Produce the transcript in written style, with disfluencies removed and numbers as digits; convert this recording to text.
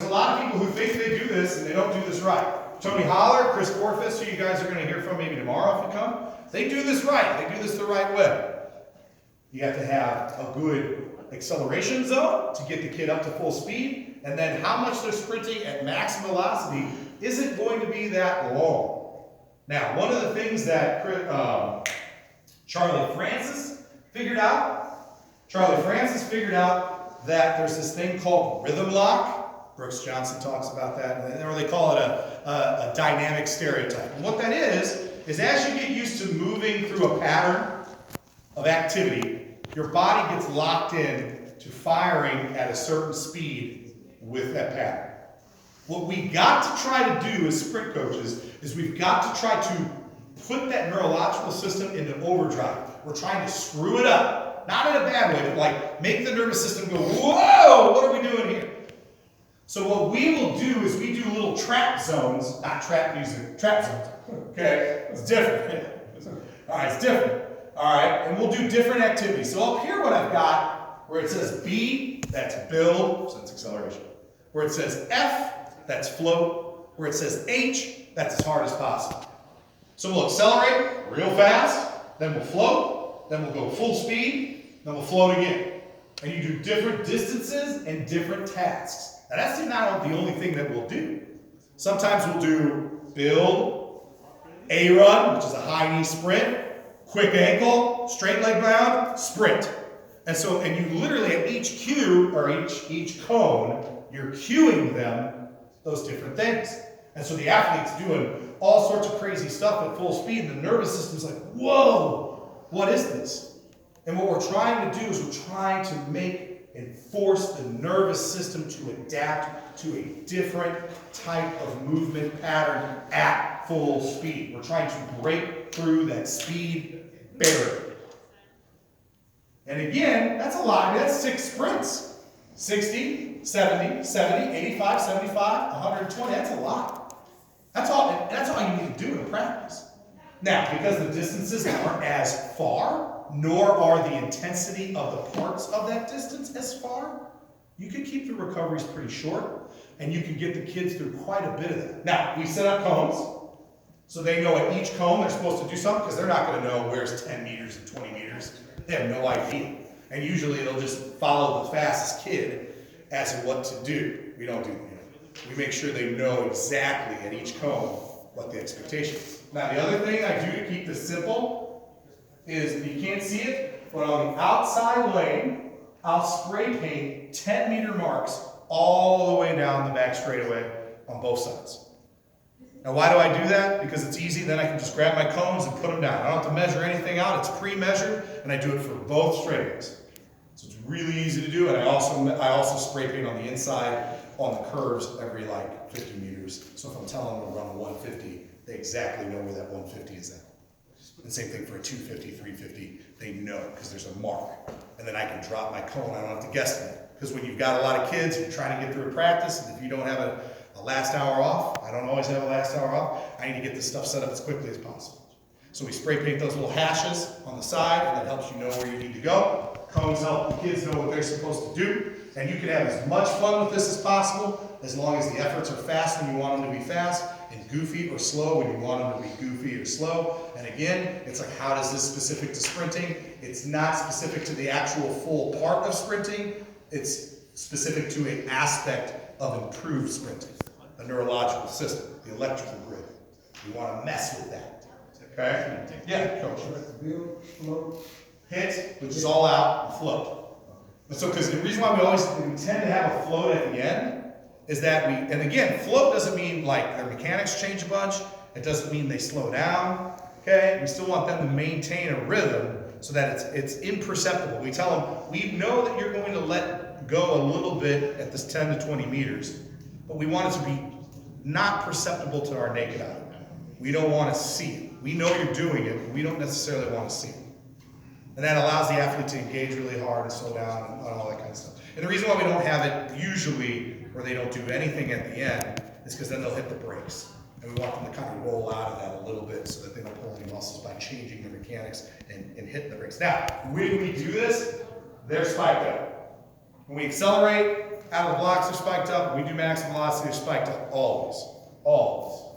a lot of people who think they do this and they don't do this right. Tony Holler, Chris Gorfis, who you guys are going to hear from maybe tomorrow if you come, they do this right. They do this the right way. You have to have a good acceleration zone to get the kid up to full speed, and then how much they're sprinting at max velocity isn't going to be that long. Now, one of the things that Charlie Francis figured out that there's this thing called rhythm lock. Brooks Johnson talks about that, or they call it a dynamic stereotype. And what that is as you get used to moving through a pattern of activity, your body gets locked in to firing at a certain speed with that pattern. What we got to try to do as sprint coaches is we've got to try to put that neurological system into overdrive. We're trying to screw it up. Not in a bad way, but like make the nervous system go, whoa, what are we doing here? So what we will do is we do little trap zones, not trap music, trap zones. Okay, it's different. All right, it's different. All right, and we'll do different activities. So up here what I've got, where it says B, that's build, so that's acceleration. Where it says F, that's float. Where it says H, that's as hard as possible. So we'll accelerate real fast, then we'll float, then we'll go full speed, then we'll float again. And you do different distances and different tasks. Now that's not the only thing that we'll do. Sometimes we'll do build, A run, which is a high knee sprint, quick ankle, straight leg bound, sprint. And you literally at each cue, or each cone, you're cueing them those different things. And so the athlete's doing all sorts of crazy stuff at full speed, and the nervous system's like, whoa, what is this? And what we're trying to do is we're trying to make and force the nervous system to adapt to a different type of movement pattern at full speed. We're trying to break through that speed barrier. And again, that's a lot. I mean, that's 6 sprints. 60, 70, 70, 85, 75, 120, that's a lot. That's all you need to do in practice. Now, because the distances aren't as far, nor are the intensity of the parts of that distance as far, you can keep the recoveries pretty short, and you can get the kids through quite a bit of that. Now, we set up cones, so they know at each cone they're supposed to do something, because they're not going to know where's 10 meters and 20 meters. They have no idea. And usually they'll just follow the fastest kid as to what to do. We don't do that. We make sure they know exactly at each cone what the expectation is. Now, the other thing I do to keep this simple is, you can't see it, but on the outside lane, I'll spray paint 10-meter marks all the way down the back straightaway on both sides. Now, why do I do that? Because it's easy. Then I can just grab my cones and put them down. I don't have to measure anything out. It's pre-measured, and I do it for both straightaways. So it's really easy to do, and I also spray paint on the inside on the curves every like 50 meters. So if I'm telling them to run 150, they exactly know where that 150 is at. And same thing for a 250, 350, they know because there's a mark. And then I can drop my cone. I don't have to guesstimate. Because when you've got a lot of kids, you're trying to get through a practice, and if you don't have a last hour off, I don't always have a last hour off, I need to get this stuff set up as quickly as possible. So we spray paint those little hashes on the side, and that helps you know where you need to go. Cones help the kids know what they're supposed to do, and you can have as much fun with this as possible, as long as the efforts are fast when you want them to be fast, and goofy or slow when you want them to be goofy or slow. And again, it's like, how does this specific to sprinting? It's not specific to the actual full part of sprinting, it's specific to an aspect of improved sprinting. The neurological system, the electrical grid. You want to mess with that. Okay? Yeah, coach. Build, float, Hit, which is all out, and float. So, because the reason why we tend to have a float at the end is that and again, float doesn't mean like their mechanics change a bunch. It doesn't mean they slow down. Okay? We still want them to maintain a rhythm so that it's imperceptible. We tell them, we know that you're going to let go a little bit at this 10 to 20 meters. But we want it to be not perceptible to our naked eye. We don't want to see it. We know you're doing it, but we don't necessarily want to see it. And that allows the athlete to engage really hard and slow down and all that kind of stuff. And the reason why we don't have it usually where they don't do anything at the end is because then they'll hit the brakes. And we want them to kind of roll out of that a little bit so that they don't pull any muscles by changing the mechanics and hitting the brakes. Now, when we do this, they're spiked up. When we accelerate, out of the blocks are spiked up. When we do maximum velocity, they're spiked up. Always. Always.